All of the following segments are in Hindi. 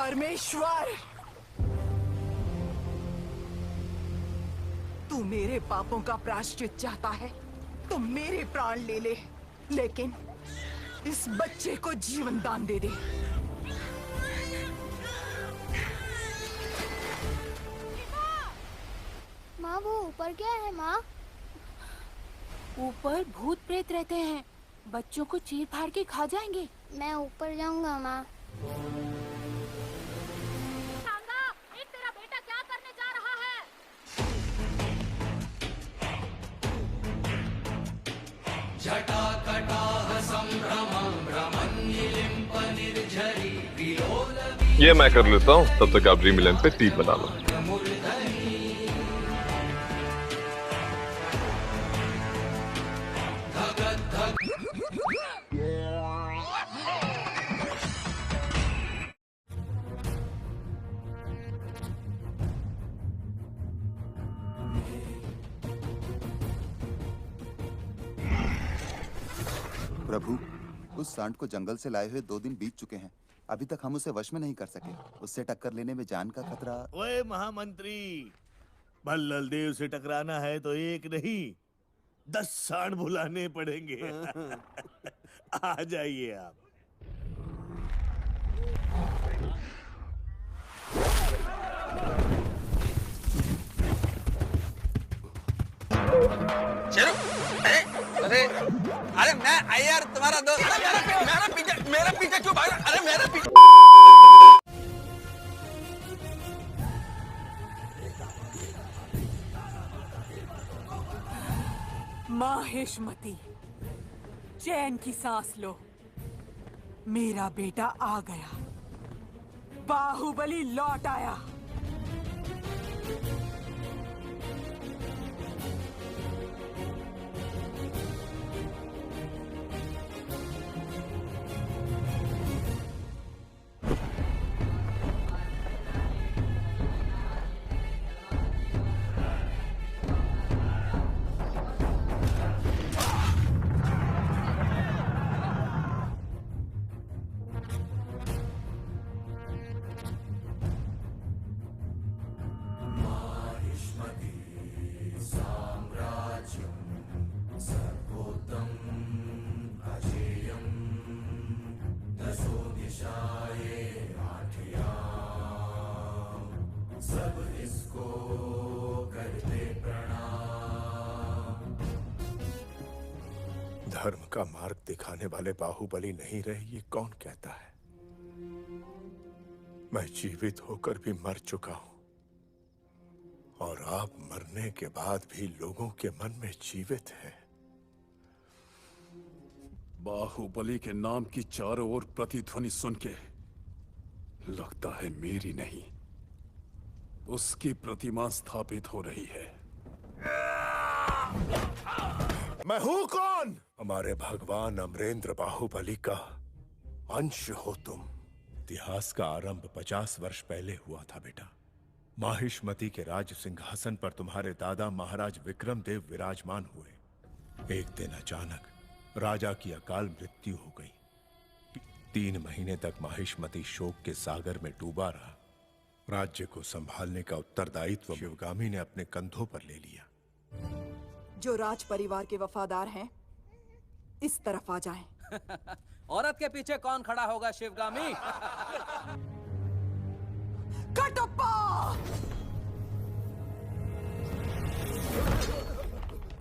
परमेश्वर, तू मेरे पापों का प्रायश्चित चाहता है तो मेरे प्राण ले ले, लेकिन इस बच्चे को जीवन दान दे दे। माँ, वो ऊपर क्या है माँ? ऊपर भूत प्रेत रहते हैं, बच्चों को चीर फाड़ के खा जाएंगे। मैं ऊपर जाऊंगा माँ। एक तेरा बेटा क्या करने जा रहा है? जटाकटाह संभ्रमं भ्रमन्निलिम्प निर्झरी विलोल। ये मैं कर लेता हूँ, तब तक आप ड्रीम इलेवन पे तीर बना लो। प्रभु, उस सांड को जंगल से लाए हुए 2 दिन बीत चुके हैं। अभी तक हम उसे वश में नहीं कर सके। उससे टक्कर लेने में जान का खतरा। ओए महामंत्री, भल्लल देव से टकराना है तो एक नहीं 10 सांड बुलाने पड़ेंगे। आ जाइए आप। शेरू, अरे मैं यार तुम्हारा दोस्त। मेरा पीछे क्यों भाग? अरे मेरा पीछे। माहिष्मती, चैन की सांस लो। मेरा बेटा आ गया, बाहुबली लौट आया। धर्म का मार्ग दिखाने वाले बाहुबली नहीं रहे, ये कौन कहता है? मैं जीवित होकर भी मर चुका हूं और आप मरने के बाद भी लोगों के मन में जीवित हैं। बाहुबली के नाम की चारों ओर प्रतिध्वनि सुन के लगता है मेरी नहीं, उसकी प्रतिमा स्थापित हो रही है। मैं हूं कौन? हमारे भगवान अमरेंद्र बाहुबली का अंश हो तुम। इतिहास का आरंभ 50 वर्ष पहले हुआ था बेटा। माहिष्मती के राज सिंहासन पर तुम्हारे दादा महाराज विक्रमदेव विराजमान हुए। एक दिन अचानक राजा की अकाल मृत्यु हो गई। 3 महीने तक माहिष्मती शोक के सागर में डूबा रहा। राज्य को संभालने का उत्तरदायित्व शिवगामी ने अपने कंधों पर ले लिया। जो राज परिवार के वफादार हैं, इस तरफ आ जाएं। औरत के पीछे कौन खड़ा होगा शिवगामी? कटप्पा!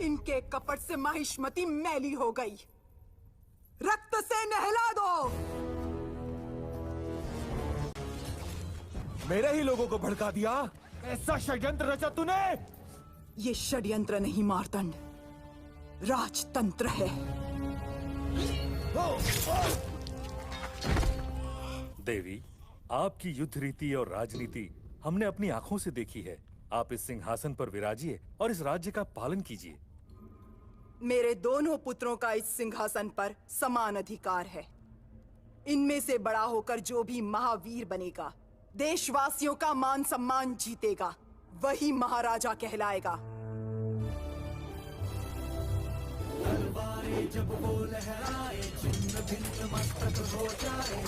इनके कपट से माहिष्मती मैली हो गई। रक्त से नहला दो। मेरे ही लोगों को भड़का दिया। ऐसा षड्यंत्र रचा तूने? ये षड्यंत्र नहीं मार्तंड, राजतंत्र है। देवी, आपकी युद्ध रीति और राजनीति हमने अपनी आंखों से देखी है। आप इस सिंहासन पर विराजिए और इस राज्य का पालन कीजिए। मेरे दोनों पुत्रों का इस सिंहासन पर समान अधिकार है। इनमें से बड़ा होकर जो भी महावीर बनेगा, देशवासियों का मान सम्मान जीतेगा, वही महाराजा कहलाएगा। तलवारें जब वो लहराए, छिन्न भिन्न मस्तक हो जाए।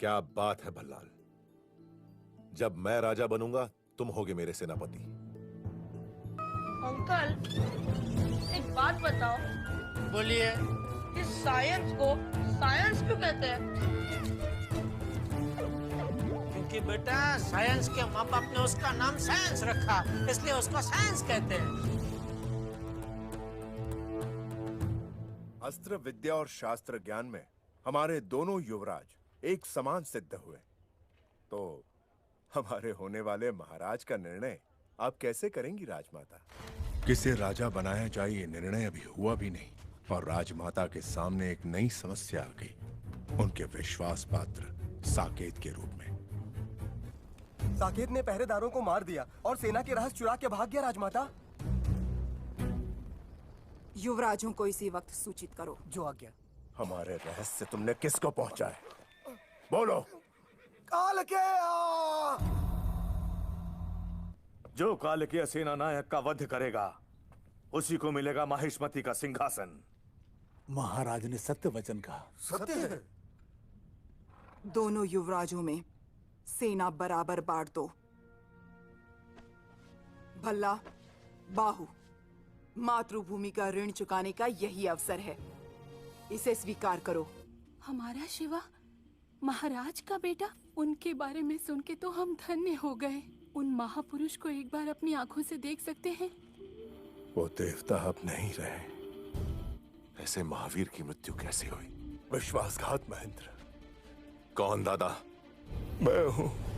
क्या बात है भल्लाल। जब मैं राजा बनूंगा तुम होगे मेरे सेनापति। अंकल, एक बात बताओ। बोलिए। इस साइंस को साइंस क्यों कहते हैं? क्योंकि बेटा साइंस के माँ बाप ने उसका नाम साइंस रखा, इसलिए उसको साइंस कहते हैं। अस्त्र विद्या और शास्त्र ज्ञान में हमारे दोनों युवराज एक समान सिद्ध हुए, तो हमारे होने वाले महाराज का निर्णय आप कैसे करेंगी राजमाता? किसे राजा बनाया जाए ये निर्णय अभी हुआ भी नहीं, और राजमाता के सामने एक नई समस्या आ गई, उनके विश्वास पात्र साकेत के रूप में। साकेत ने पहरेदारों को मार दिया और सेना के रहस्य चुरा के भाग गया राजमाता। युवराजों को इसी वक्त सूचित करो। जो आज्ञा। हमारे रहस्य तुमने किसको पहुंचाए? बोलो। कालकेय! जो कालकेय सेना नायक का वध करेगा उसी को मिलेगा माहिष्मति का सिंहासन। महाराज ने सत्य वचन कहा। सत्य है। दोनों युवराजों में सेना बराबर बांट दो। भल्ला, बाहु, मातृभूमि का ऋण चुकाने का यही अवसर है, इसे स्वीकार करो। हमारा शिवा महाराज का बेटा, उनके बारे में सुन के तो हम धन्य हो गए। उन महापुरुष को एक बार अपनी आंखों से देख सकते हैं। वो देवता अब नहीं रहे। ऐसे महावीर की मृत्यु कैसे हुई? विश्वासघात महेंद्र। कौन दादा? मैं हूं।